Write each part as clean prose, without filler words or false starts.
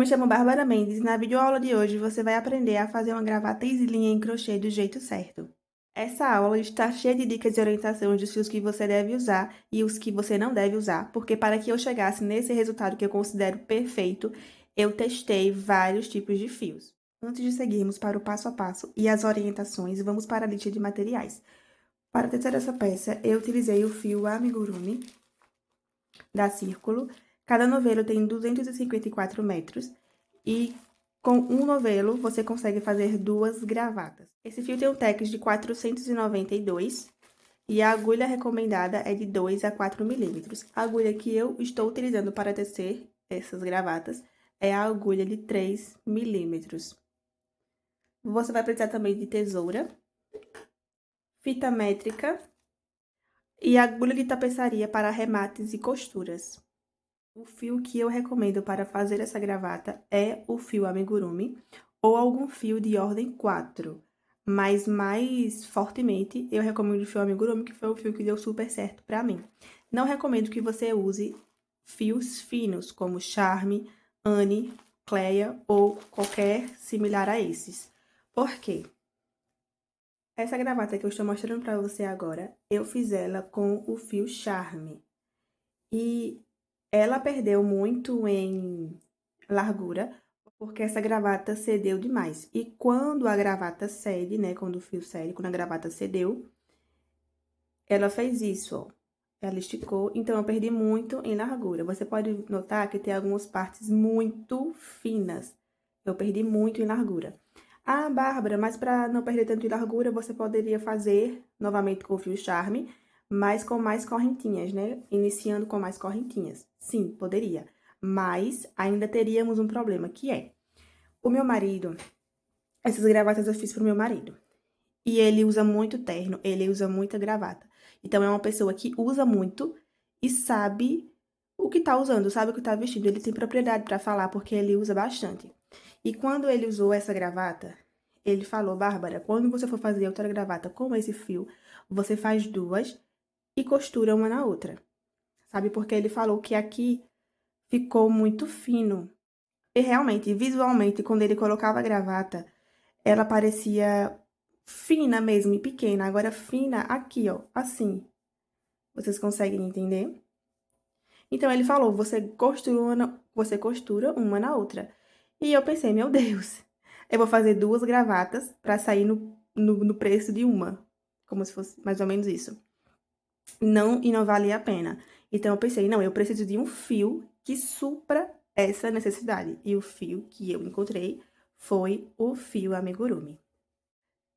chamo Bárbara Mendes e na videoaula de hoje você vai aprender a fazer uma gravata slim em crochê do jeito certo. Essa aula está cheia de dicas e orientações dos fios que você deve usar e os que você não deve usar, porque para que eu chegasse nesse resultado que eu considero perfeito, eu testei vários tipos de fios. Antes de seguirmos para o passo a passo e as orientações, vamos para a lista de materiais. Para tecer essa peça, eu utilizei o fio amigurumi da Círculo. Cada novelo tem 254 metros e com um novelo você consegue fazer 2 gravatas. Esse fio tem um tex de 492 e a agulha recomendada é de 2 a 4 milímetros. A agulha que eu estou utilizando para tecer essas gravatas é a agulha de 3 milímetros. Você vai precisar também de tesoura, fita métrica e agulha de tapeçaria para arremates e costuras. O fio que eu recomendo para fazer essa gravata é o fio amigurumi ou algum fio de ordem 4, mas mais fortemente eu recomendo o fio amigurumi, que foi o fio que deu super certo para mim. Não recomendo que você use fios finos como Charme, Anne, Cleia ou qualquer similar a esses. Por quê? Essa gravata que eu estou mostrando para você agora, eu fiz ela com o fio Charme. E ela perdeu muito em largura, porque essa gravata cedeu demais. E quando a gravata cede, né, quando o fio cede, quando a gravata cedeu, ela fez isso, ó. Ela esticou, então eu perdi muito em largura. Você pode notar que tem algumas partes muito finas. Eu perdi muito em largura. Ah, Bárbara, mas para não perder tanto em largura, você poderia fazer novamente com o fio Charme, mas com mais correntinhas, né? Iniciando com mais correntinhas. Sim, poderia. Mas ainda teríamos um problema, que é... O meu marido... Essas gravatas eu fiz pro meu marido. E ele usa muito terno, ele usa muita gravata. Então, é uma pessoa que usa muito e sabe o que tá usando, sabe o que tá vestindo. Ele tem propriedade para falar, porque ele usa bastante. E quando ele usou essa gravata, ele falou: Bárbara, quando você for fazer outra gravata com esse fio, você faz 2 e costura uma na outra. Sabe? Porque ele falou que aqui ficou muito fino. E realmente, visualmente, quando ele colocava a gravata, ela parecia fina mesmo e pequena. Agora, fina aqui, ó, assim. Vocês conseguem entender? Então, ele falou: você costura uma na outra. E eu pensei: meu Deus, eu vou fazer 2 gravatas para sair no preço de uma. Como se fosse mais ou menos isso. Não valia a pena. Então, eu pensei: não, eu preciso de um fio que supra essa necessidade. E o fio que eu encontrei foi o fio amigurumi.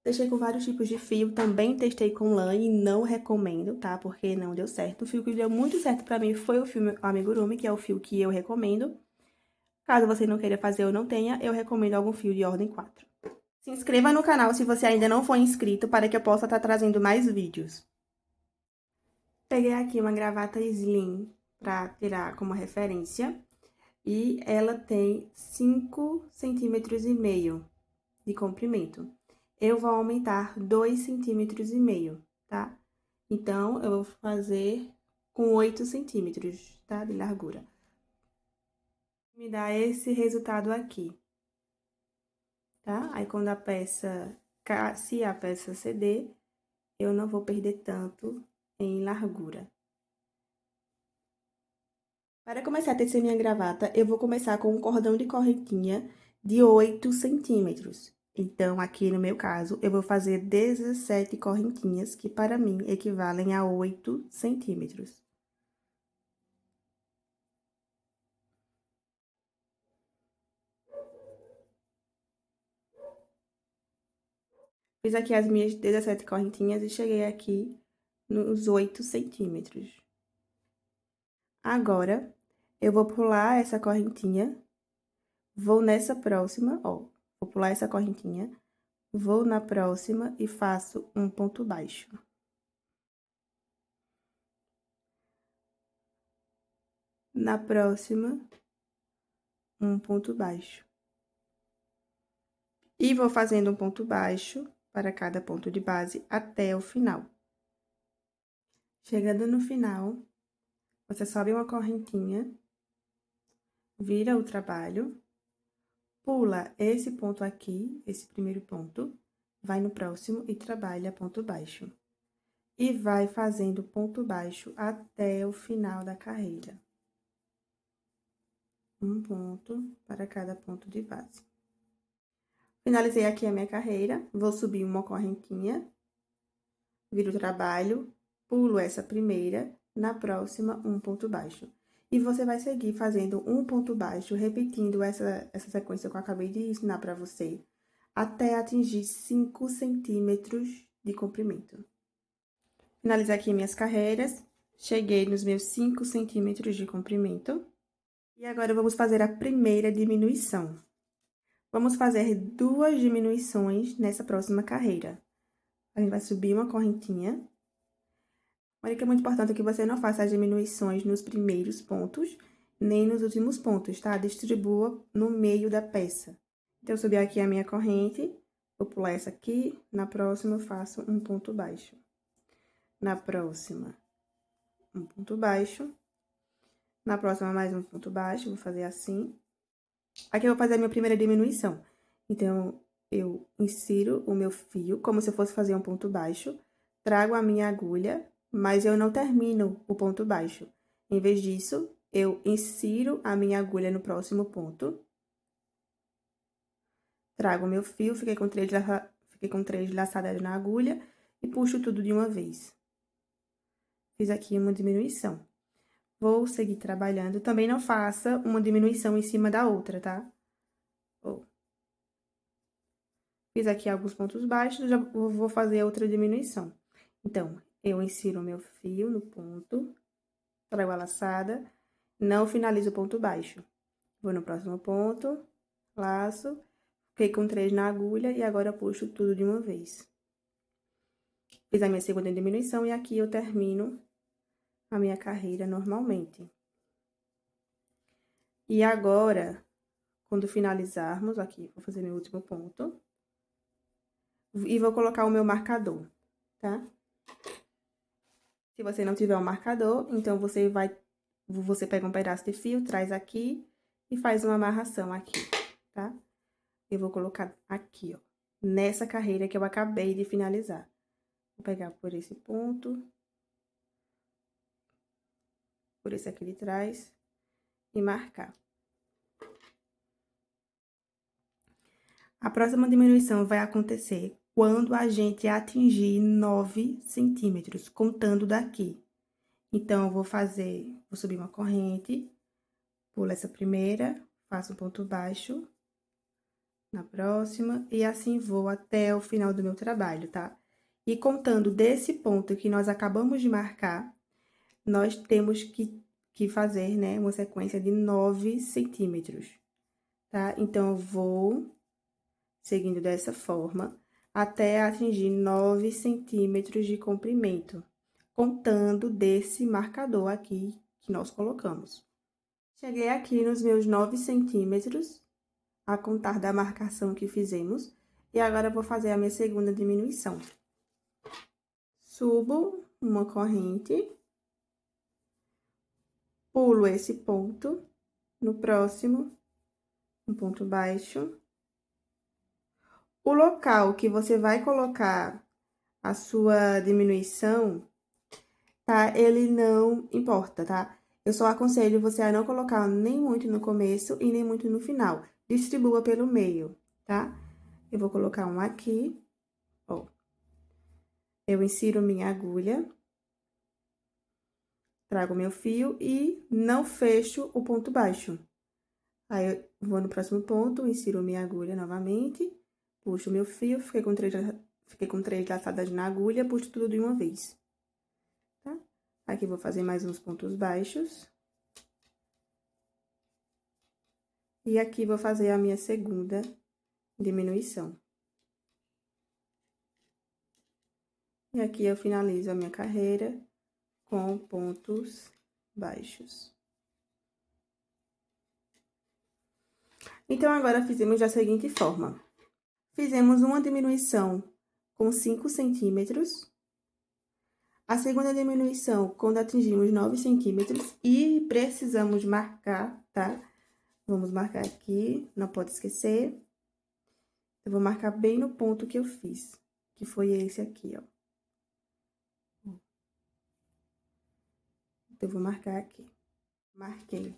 Testei com vários tipos de fio, também testei com lã e não recomendo, tá? Porque não deu certo. O fio que deu muito certo pra mim foi o fio amigurumi, que é o fio que eu recomendo. Caso você não queira fazer ou não tenha, eu recomendo algum fio de ordem 4. Se inscreva no canal se você ainda não for inscrito, para que eu possa estar trazendo mais vídeos. Peguei aqui uma gravata slim pra tirar como referência. E ela tem 5,5 cm de comprimento. Eu vou aumentar 2,5 cm, tá? Então, eu vou fazer com 8 centímetros, tá? De largura. Me dá esse resultado aqui, tá? Aí, quando a peça, se a peça ceder, eu não vou perder tanto em largura. Para começar a tecer minha gravata, eu vou começar com um cordão de correntinha de 8 centímetros. Então, aqui no meu caso, eu vou fazer 17 correntinhas, que para mim equivalem a 8 centímetros. Fiz aqui as minhas 17 correntinhas e cheguei aqui nos 8 centímetros. Agora, eu vou pular essa correntinha, vou nessa próxima, ó, vou pular essa correntinha, vou na próxima e faço um ponto baixo. Na próxima, um ponto baixo. E vou fazendo um ponto baixo para cada ponto de base até o final. Chegando no final, você sobe uma correntinha, vira o trabalho Pula esse ponto aqui, esse primeiro ponto, vai no próximo e trabalha ponto baixo. E vai fazendo ponto baixo até o final da carreira. Um ponto para cada ponto de base. Finalizei aqui a minha carreira, vou subir uma correntinha, viro o trabalho, pulo essa primeira, na próxima, um ponto baixo. E você vai seguir fazendo um ponto baixo, repetindo essa sequência que eu acabei de ensinar para você, até atingir 5 centímetros de comprimento. Finalizei aqui minhas carreiras, cheguei nos meus 5 centímetros de comprimento. E agora, vamos fazer a primeira diminuição. Vamos fazer 2 diminuições nessa próxima carreira. A gente vai subir uma correntinha. Olha que é muito importante que você não faça as diminuições nos primeiros pontos, nem nos últimos pontos, tá? Distribua no meio da peça. Então, eu subi aqui a minha corrente, vou pular essa aqui, na próxima eu faço um ponto baixo. Na próxima, um ponto baixo. Na próxima, mais um ponto baixo, vou fazer assim. Aqui eu vou fazer a minha primeira diminuição. Então, eu insiro o meu fio, como se eu fosse fazer um ponto baixo, trago a minha agulha, mas eu não termino o ponto baixo. Em vez disso, eu insiro a minha agulha no próximo ponto, trago o meu fio, fiquei com 3 laçadas na agulha e puxo tudo de uma vez. Fiz aqui uma diminuição. Vou seguir trabalhando. Também não faça uma diminuição em cima da outra, tá? Fiz aqui alguns pontos baixos, já vou fazer outra diminuição. Então, eu insiro o meu fio no ponto, trago a laçada, não finalizo o ponto baixo. Vou no próximo ponto, laço, fiquei com 3 na agulha e agora puxo tudo de uma vez. Fiz a minha segunda diminuição e aqui eu termino a minha carreira normalmente. E agora, quando finalizarmos, aqui, vou fazer meu último ponto. E vou colocar o meu marcador, tá? Se você não tiver um marcador, então você pega um pedaço de fio, traz aqui e faz uma amarração aqui, tá? Eu vou colocar aqui, ó, nessa carreira que eu acabei de finalizar. Vou pegar por esse ponto, por esse aqui de trás e marcar. A próxima diminuição vai acontecer quando a gente atingir 9 centímetros, contando daqui. Então, eu vou subir uma corrente, pulo essa primeira, faço um ponto baixo, na próxima, e assim vou até o final do meu trabalho, tá? E contando desse ponto que nós acabamos de marcar, nós temos que fazer, né, uma sequência de 9 centímetros, tá? Então, eu vou seguindo dessa forma, até atingir 9 centímetros de comprimento, contando desse marcador aqui que nós colocamos. Cheguei aqui nos meus 9 centímetros, a contar da marcação que fizemos, e agora eu vou fazer a minha segunda diminuição. Subo uma corrente, pulo esse ponto, no próximo, um ponto baixo. O local que você vai colocar a sua diminuição, tá? Ele não importa, tá? Eu só aconselho você a não colocar nem muito no começo e nem muito no final. Distribua pelo meio, tá? Eu vou colocar um aqui, ó. Eu insiro minha agulha, trago meu fio e não fecho o ponto baixo. Aí, eu vou no próximo ponto, insiro minha agulha novamente, puxo meu fio, fiquei com 3 laçadas na agulha, puxo tudo de uma vez, tá? Aqui, vou fazer mais uns pontos baixos. E aqui, vou fazer a minha segunda diminuição. E aqui, eu finalizo a minha carreira com pontos baixos. Então, agora, fizemos da seguinte forma. Fizemos uma diminuição com 5 centímetros. A segunda diminuição, quando atingimos 9 centímetros, e precisamos marcar, tá? Vamos marcar aqui, não pode esquecer. Eu vou marcar bem no ponto que eu fiz, que foi esse aqui, ó. Eu vou marcar aqui. Marquei.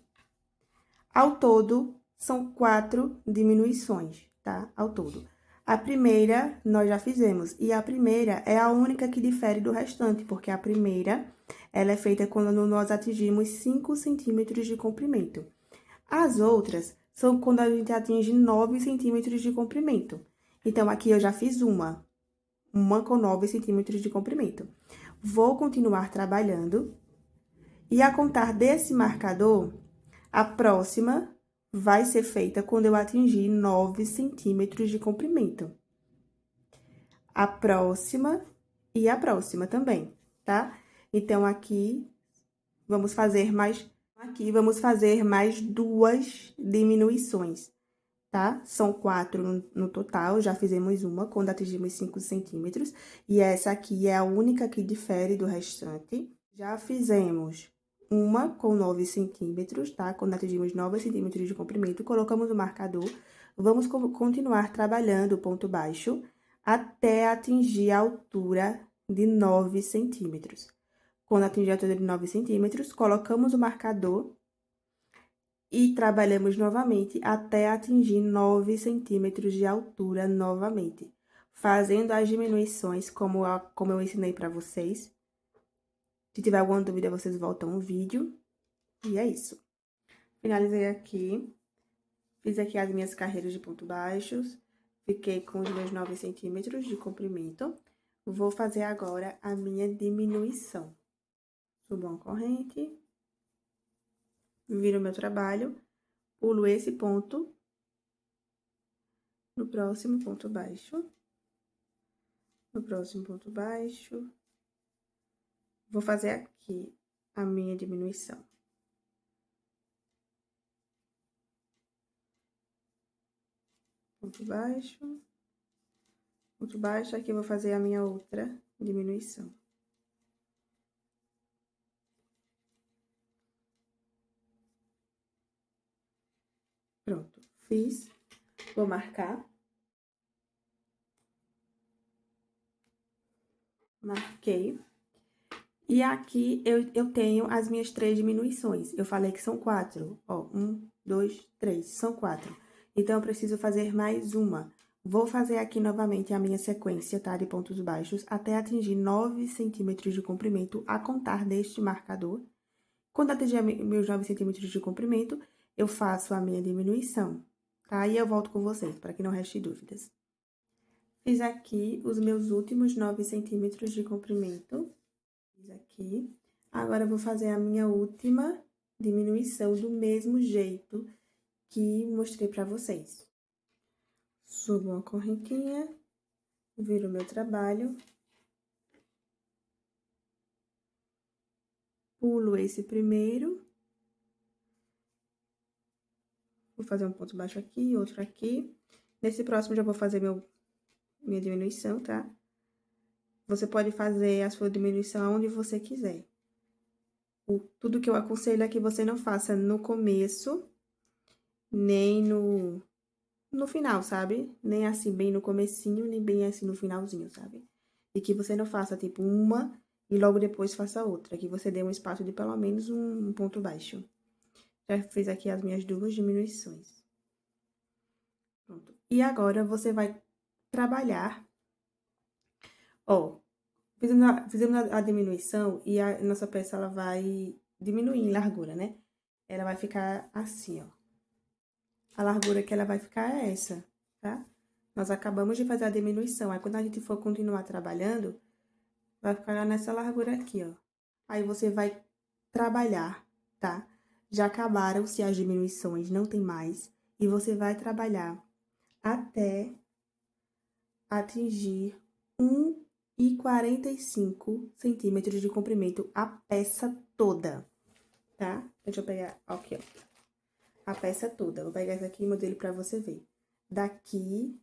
Ao todo, são 4 diminuições, tá? Ao todo. A primeira, nós já fizemos. E a primeira é a única que difere do restante, porque a primeira, ela é feita quando nós atingimos 5 centímetros de comprimento. As outras são quando a gente atinge 9 centímetros de comprimento. Então, aqui eu já fiz uma com 9 centímetros de comprimento. Vou continuar trabalhando. E a contar desse marcador, a próxima vai ser feita quando eu atingir 9 centímetros de comprimento. A próxima e a próxima também, tá? Então, aqui, vamos fazer mais 2 diminuições, tá? São 4 no total, já fizemos uma quando atingimos 5 centímetros. E essa aqui é a única que difere do restante. Já fizemos uma com 9 centímetros, tá? Quando atingimos 9 centímetros de comprimento, colocamos o marcador. Vamos continuar trabalhando o ponto baixo até atingir a altura de 9 centímetros. Quando atingir a altura de 9 centímetros, colocamos o marcador e trabalhamos novamente até atingir 9 centímetros de altura novamente, fazendo as diminuições como eu ensinei para vocês. Se tiver alguma dúvida, vocês voltam o vídeo. E é isso. Finalizei aqui. Fiz aqui as minhas carreiras de ponto baixos. Fiquei com os meus 9 centímetros de comprimento. Vou fazer agora a minha diminuição. Subo uma corrente. Viro o meu trabalho. Pulo esse ponto. No próximo ponto baixo. No próximo ponto baixo. Vou fazer aqui a minha diminuição. Ponto baixo. Ponto baixo, aqui eu vou fazer a minha outra diminuição. Pronto, fiz. Vou marcar. Marquei. E aqui eu tenho as minhas 3 diminuições. Eu falei que são 4. Ó, 1, 2, 3. São 4. Então, eu preciso fazer mais uma. Vou fazer aqui novamente a minha sequência, tá? De pontos baixos, até atingir 9 centímetros de comprimento a contar deste marcador. Quando atingir meus 9 centímetros de comprimento, eu faço a minha diminuição, tá? E eu volto com vocês, para que não reste dúvidas. Fiz aqui os meus últimos 9 centímetros de comprimento. Fiz aqui. Agora, eu vou fazer a minha última diminuição do mesmo jeito que mostrei para vocês. Subo uma correntinha, viro o meu trabalho. Pulo esse primeiro. Vou fazer um ponto baixo aqui, outro aqui. Nesse próximo, já vou fazer minha diminuição, tá? Você pode fazer a sua diminuição onde você quiser. Tudo que eu aconselho é que você não faça no começo, nem no final, sabe? Nem assim, bem no comecinho, nem bem assim no finalzinho, sabe? E que você não faça, tipo, uma e logo depois faça outra. Que você dê um espaço de pelo menos um ponto baixo. Já fiz aqui as minhas 2 diminuições. Pronto. E agora, você vai trabalhar. Ó, fizemos a diminuição e a nossa peça, ela vai diminuir em largura, né? Ela vai ficar assim, ó. A largura que ela vai ficar é essa, tá? Nós acabamos de fazer a diminuição. Aí, quando a gente for continuar trabalhando, vai ficar nessa largura aqui, ó. Aí, você vai trabalhar, tá? Já acabaram-se as diminuições, não tem mais. E você vai trabalhar até atingir 1,45 centímetros de comprimento a peça toda, tá? Deixa eu pegar aqui, ó. A peça toda. Vou pegar esse aqui, modelo pra você ver. Daqui,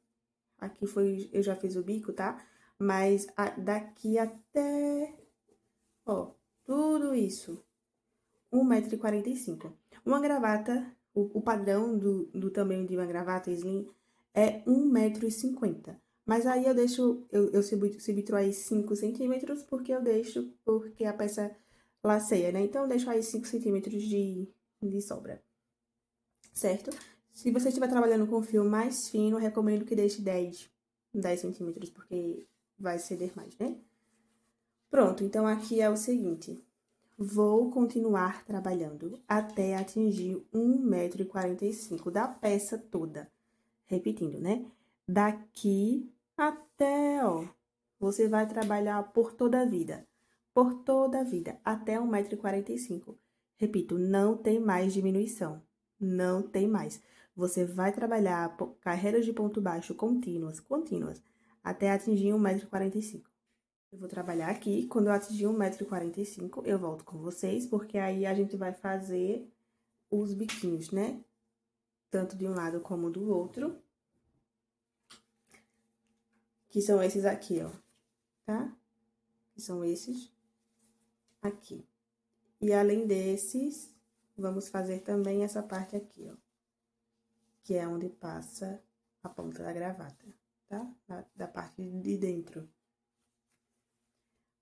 aqui foi, eu já fiz o bico, tá? Mas daqui até, ó, tudo isso, 1,45 m. Uma gravata, O padrão do tamanho de uma gravata slim é 1,50 m. Mas aí eu deixo, eu subtruo aí 5 centímetros, porque a peça laceia, né? Então, eu deixo aí 5 centímetros de sobra, certo? Se você estiver trabalhando com fio mais fino, eu recomendo que deixe 10 centímetros, porque vai ceder mais, né? Pronto, então aqui é o seguinte. Vou continuar trabalhando até atingir 1,45 m da peça toda. Repetindo, né? Daqui até, ó, você vai trabalhar por toda a vida. Por toda a vida, até 1,45 m. Repito, não tem mais diminuição. Não tem mais. Você vai trabalhar carreiras de ponto baixo contínuas, até atingir 1,45 m. Eu vou trabalhar aqui. Quando eu atingir 1,45 m, eu volto com vocês, porque aí a gente vai fazer os biquinhos, né? Tanto de um lado como do outro. Que são esses aqui, ó, tá? Que são esses aqui. E além desses, vamos fazer também essa parte aqui, ó. Que é onde passa a ponta da gravata, tá? Da parte de dentro.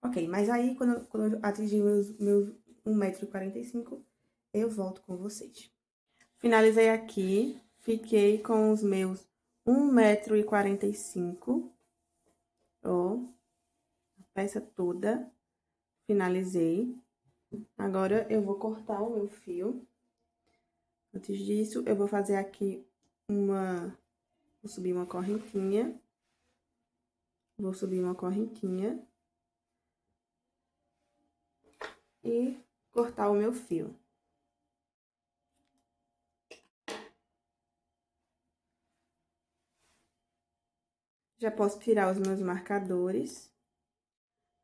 Ok, mas aí, quando eu atingir meus 1,45 m, eu volto com vocês. Finalizei aqui, fiquei com os meus 1,45 m, ó, a peça toda, finalizei. Agora, eu vou cortar o meu fio. Antes disso, eu vou fazer aqui vou subir uma correntinha. Vou subir uma correntinha. E cortar o meu fio. Já posso tirar os meus marcadores.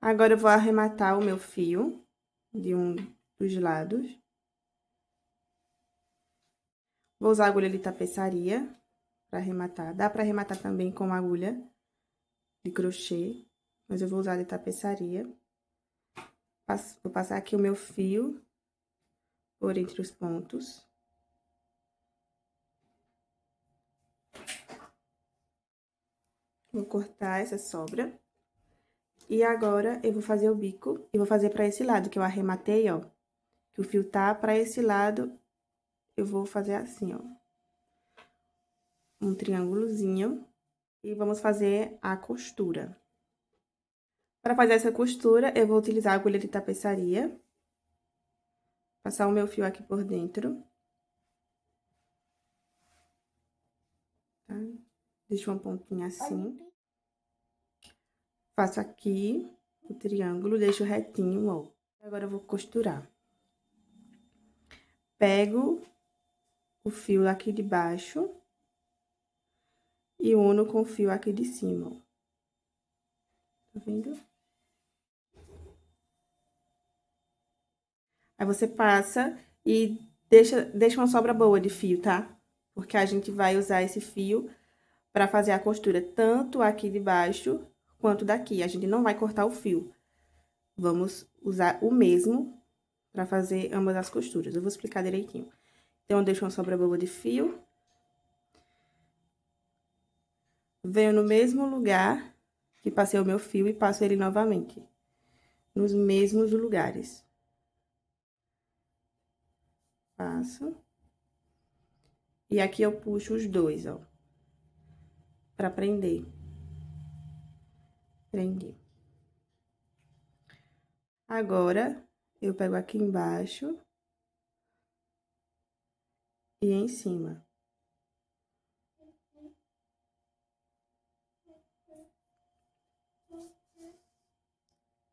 Agora, eu vou arrematar o meu fio de um dos lados. Vou usar a agulha de tapeçaria para arrematar. Dá para arrematar também com agulha de crochê, mas eu vou usar de tapeçaria. Vou passar aqui o meu fio por entre os pontos. Vou cortar essa sobra. E agora, eu vou fazer o bico e vou fazer pra esse lado que eu arrematei, ó. Que o fio tá pra esse lado, eu vou fazer assim, ó. Um triângulozinho. E vamos fazer a costura. Para fazer essa costura, eu vou utilizar a agulha de tapeçaria. Passar o meu fio aqui por dentro. Tá? Deixo uma pontinha assim. Faço aqui o triângulo, deixo retinho, ó. Agora, eu vou costurar. Pego o fio aqui de baixo e uno com o fio aqui de cima, ó. Tá vendo? Aí, você passa e deixa uma sobra boa de fio, tá? Porque a gente vai usar esse fio pra fazer a costura tanto aqui de baixo quanto daqui. A gente não vai cortar o fio. Vamos usar o mesmo pra fazer ambas as costuras. Eu vou explicar direitinho. Então, eu deixo uma sobra boa de fio. Venho no mesmo lugar que passei o meu fio e passo ele novamente. Nos mesmos lugares. Passo. E aqui eu puxo os dois, ó. Pra prender. Prendi. Agora, eu pego aqui embaixo e em cima.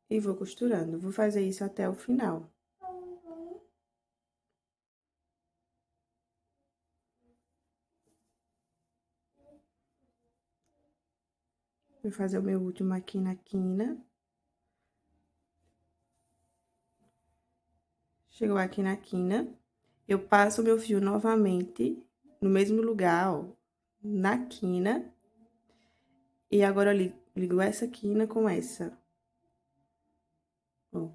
E vou costurando. Vou fazer isso até o final. Vou fazer o meu último aqui na quina. Chegou aqui na quina, eu passo o meu fio novamente no mesmo lugar, ó, na quina. E agora eu ligo essa quina com essa. Ó.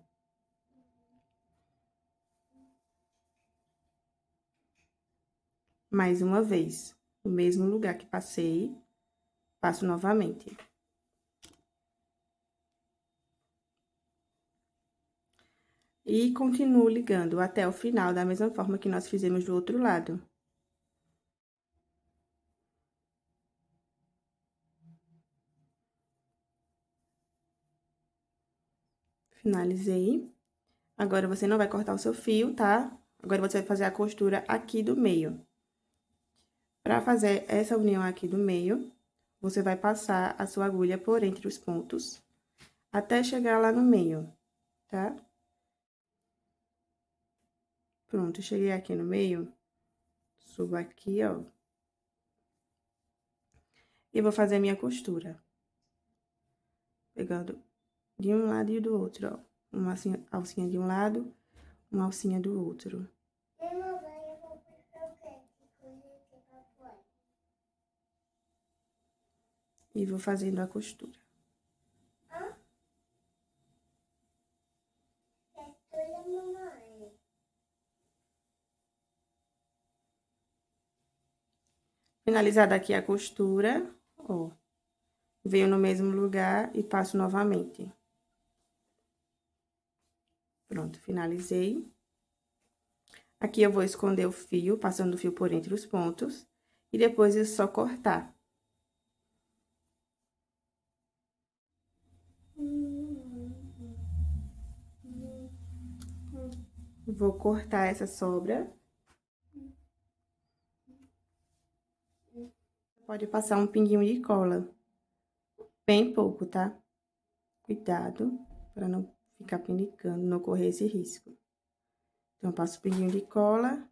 mais uma vez, no mesmo lugar que passei, passo novamente. E continuo ligando até o final, da mesma forma que nós fizemos do outro lado. Finalizei. Agora, você não vai cortar o seu fio, tá? Agora, você vai fazer a costura aqui do meio. Para fazer essa união aqui do meio, você vai passar a sua agulha por entre os pontos, até chegar lá no meio, tá? Pronto, cheguei aqui no meio, subo aqui, ó. E vou fazer a minha costura. Pegando de um lado e do outro, ó. Uma alcinha de um lado, uma alcinha do outro. E vou fazendo a costura. Finalizada aqui a costura, ó. Venho no mesmo lugar e passo novamente. Pronto, finalizei. Aqui eu vou esconder o fio, passando o fio por entre os pontos. E depois é só cortar. Vou cortar essa sobra. Pode passar um pinguinho de cola. Bem pouco, tá? Cuidado, para não ficar pinicando, não correr esse risco. Então, passo o pinguinho de cola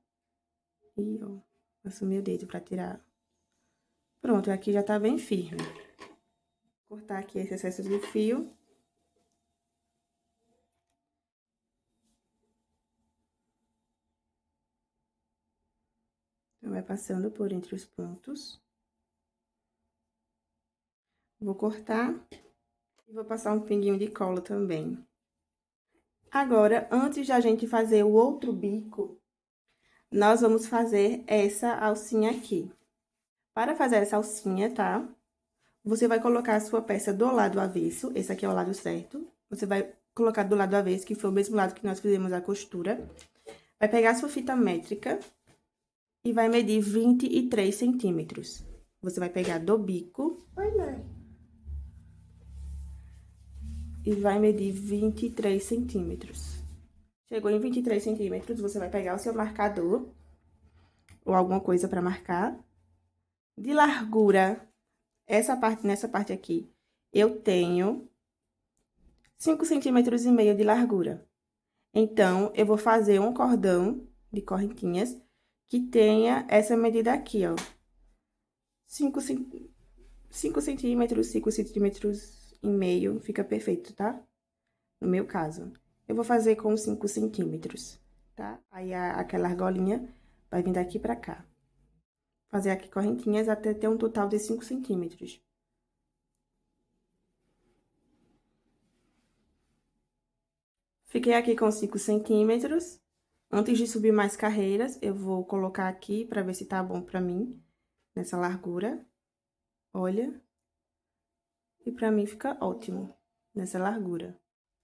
e, ó, passo o meu dedo para tirar. Pronto, aqui já tá bem firme. Vou cortar aqui esse excesso de fio. Então, vai passando por entre os pontos. Vou cortar e vou passar um pinguinho de cola também. Agora, antes de a gente fazer o outro bico, nós vamos fazer essa alcinha aqui. Para fazer essa alcinha, tá? Você vai colocar a sua peça do lado avesso, esse aqui é o lado certo. Você vai colocar do lado avesso, que foi o mesmo lado que nós fizemos a costura. Vai pegar a sua fita métrica e vai medir 23 centímetros. Você vai pegar do bico. Oi, mãe. E vai medir 23 centímetros. Chegou em 23 centímetros, você vai pegar o seu marcador, ou alguma coisa para marcar. De largura, nessa parte aqui, eu tenho 5,5 centímetros de largura. Então, eu vou fazer um cordão de correntinhas que tenha essa medida aqui, ó. 5 centímetros, 5 centímetros e meio, fica perfeito, tá? No meu caso. Eu vou fazer com 5 centímetros, tá? Aí, aquela argolinha vai vir daqui pra cá. Fazer aqui correntinhas até ter um total de 5 centímetros. Fiquei aqui com 5 centímetros. Antes de subir mais carreiras, eu vou colocar aqui pra ver se tá bom pra mim, nessa largura. Olha. E pra mim fica ótimo, nessa largura.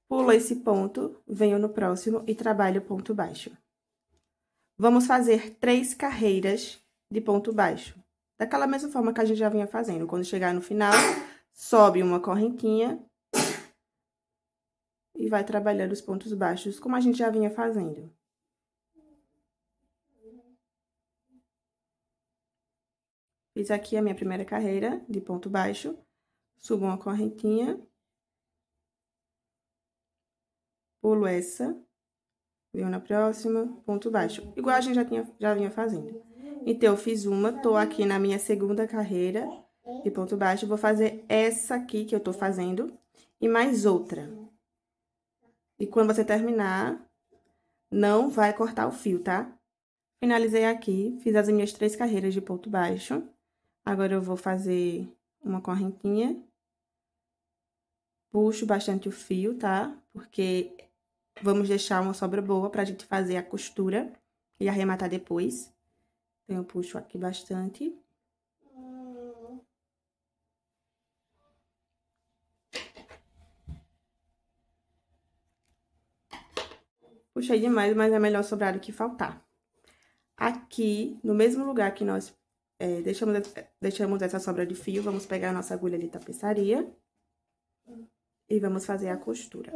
Pulo esse ponto, venho no próximo e trabalho o ponto baixo. Vamos fazer 3 carreiras de ponto baixo. Daquela mesma forma que a gente já vinha fazendo. Quando chegar no final, sobe uma correntinha e vai trabalhando os pontos baixos, como a gente já vinha fazendo. Fiz aqui a minha primeira carreira de ponto baixo, subo uma correntinha, pulo essa, venho na próxima, ponto baixo, igual a gente já vinha fazendo. Então, eu fiz uma, tô aqui na minha segunda carreira de ponto baixo, vou fazer essa aqui que eu tô fazendo e mais outra. E quando você terminar, não vai cortar o fio, tá? Finalizei aqui, fiz as minhas 3 carreiras de ponto baixo. Agora, eu vou fazer uma correntinha. Puxo bastante o fio, tá? Porque vamos deixar uma sobra boa pra gente fazer a costura e arrematar depois. Então, eu puxo aqui bastante. Puxei demais, mas é melhor sobrar do que faltar. Aqui, no mesmo lugar que nós deixamos essa sobra de fio, vamos pegar a nossa agulha de tapeçaria e vamos fazer a costura.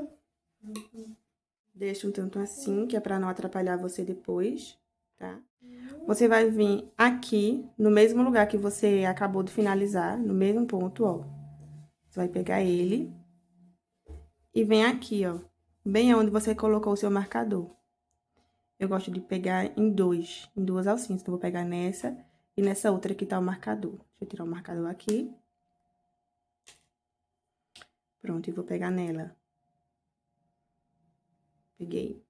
Deixa um tanto assim, que é pra não atrapalhar você depois, tá? Você vai vir aqui, no mesmo lugar que você acabou de finalizar, no mesmo ponto, ó. Você vai pegar ele e vem aqui, ó, bem onde você colocou o seu marcador. Eu gosto de pegar em duas alcinhas. Então, eu vou pegar nessa e nessa outra que tá o marcador. Deixa eu tirar o marcador aqui. Pronto, e vou pegar nela. Peguei.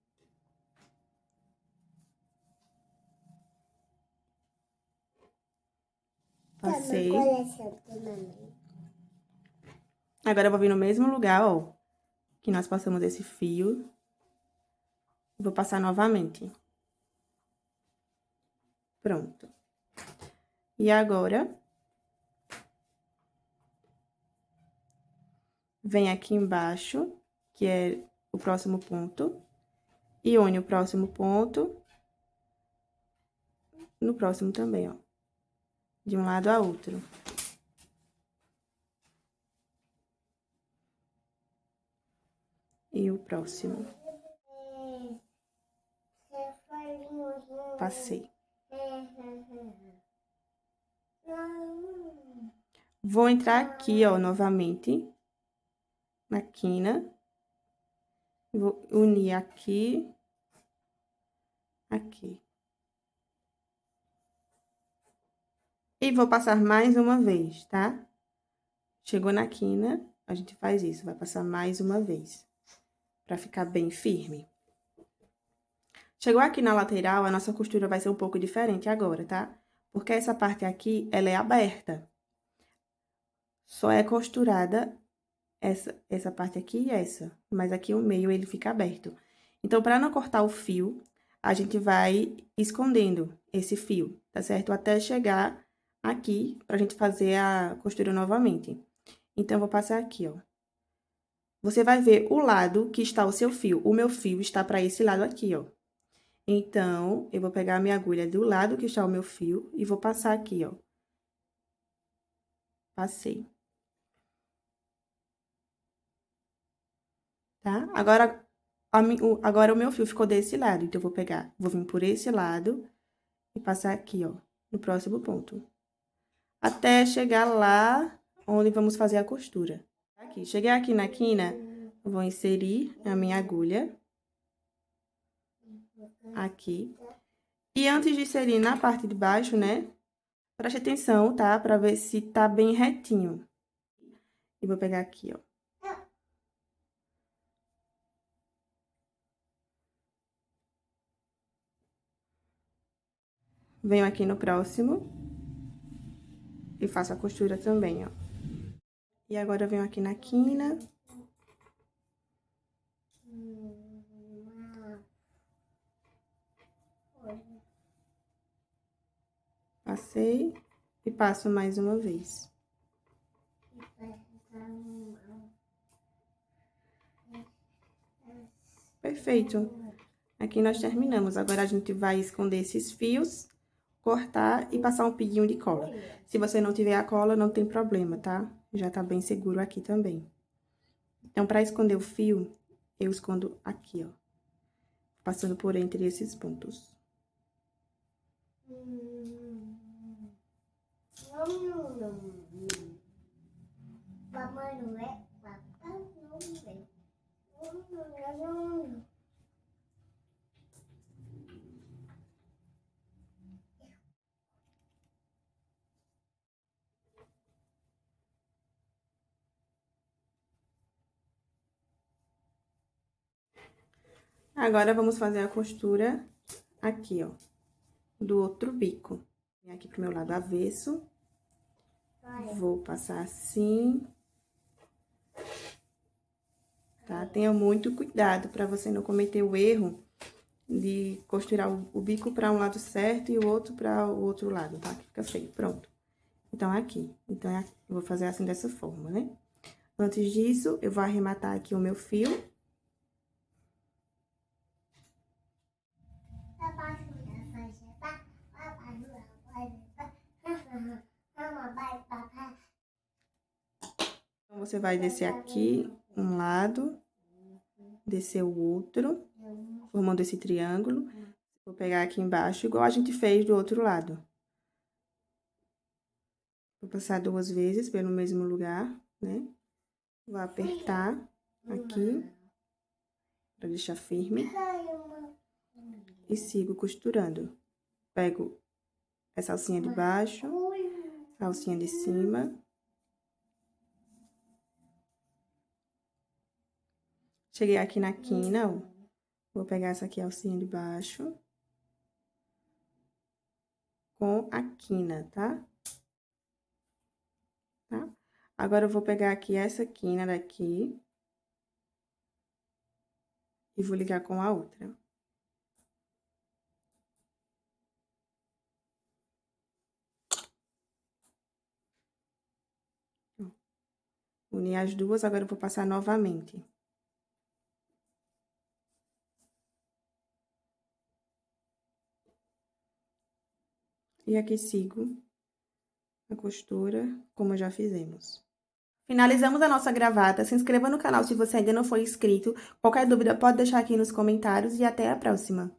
Passei. Agora, eu vou vir no mesmo lugar, ó, que nós passamos esse fio. Vou passar novamente. Pronto. E agora, vem aqui embaixo, que é o próximo ponto, e une o próximo ponto no próximo também, ó. De um lado a outro. E o próximo. Passei. Vou entrar aqui, ó, novamente, na quina. Vou unir aqui, aqui. E vou passar mais uma vez, tá? Chegou na quina, a gente faz isso, vai passar mais uma vez, pra ficar bem firme. Chegou aqui na lateral, a nossa costura vai ser um pouco diferente agora, tá? Porque essa parte aqui, ela é aberta. Só é costurada essa parte aqui e essa, mas aqui o meio ele fica aberto. Então, para não cortar o fio, a gente vai escondendo esse fio, tá certo? Até chegar aqui, pra gente fazer a costura novamente. Então, eu vou passar aqui, ó. Você vai ver o lado que está o seu fio. O meu fio está para esse lado aqui, ó. Então, eu vou pegar a minha agulha do lado que está o meu fio e vou passar aqui, ó. Passei. Tá? Agora o meu fio ficou desse lado, então, eu vou pegar, vou vir por esse lado e passar aqui, ó, no próximo ponto. Até chegar lá onde vamos fazer a costura. Aqui, cheguei aqui na quina, vou inserir a minha agulha. Aqui. E antes de inserir na parte de baixo, né, preste atenção, tá? Pra ver se tá bem retinho. E vou pegar aqui, ó. Venho aqui no próximo. E faço a costura também, ó. E agora eu venho aqui na quina. Passei e passo mais uma vez. Perfeito. Aqui nós terminamos. Agora, a gente vai esconder esses fios, cortar e passar um pinguinho de cola. Se você não tiver a cola, não tem problema, tá? Já tá bem seguro aqui também. Então, pra esconder o fio, eu escondo aqui, ó. Passando por entre esses pontos. Agora, vamos fazer a costura aqui, ó, do outro bico. Vem aqui pro meu lado avesso. Vou passar assim. Tá? Tenha muito cuidado pra você não cometer o erro de costurar o bico para um lado certo e o outro para o outro lado, tá? Que fica feio, pronto. Então, é aqui. Então, eu vou fazer assim dessa forma, né? Antes disso, eu vou arrematar aqui o meu fio. Então, você vai descer aqui um lado, descer o outro, formando esse triângulo. Vou pegar aqui embaixo, igual a gente fez do outro lado. Vou passar 2 vezes pelo mesmo lugar, né? Vou apertar aqui, pra deixar firme. E sigo costurando. Pego essa alcinha de baixo, a alcinha de cima. Cheguei aqui na quina, ó. Vou pegar essa aqui, a alcinha de baixo. Com a quina, tá? Tá? Agora, eu vou pegar aqui essa quina daqui. E vou ligar com a outra. Uni as duas, agora eu vou passar novamente. E aqui sigo a costura, como já fizemos. Finalizamos a nossa gravata. Se inscreva no canal se você ainda não for inscrito. Qualquer dúvida pode deixar aqui nos comentários e até a próxima.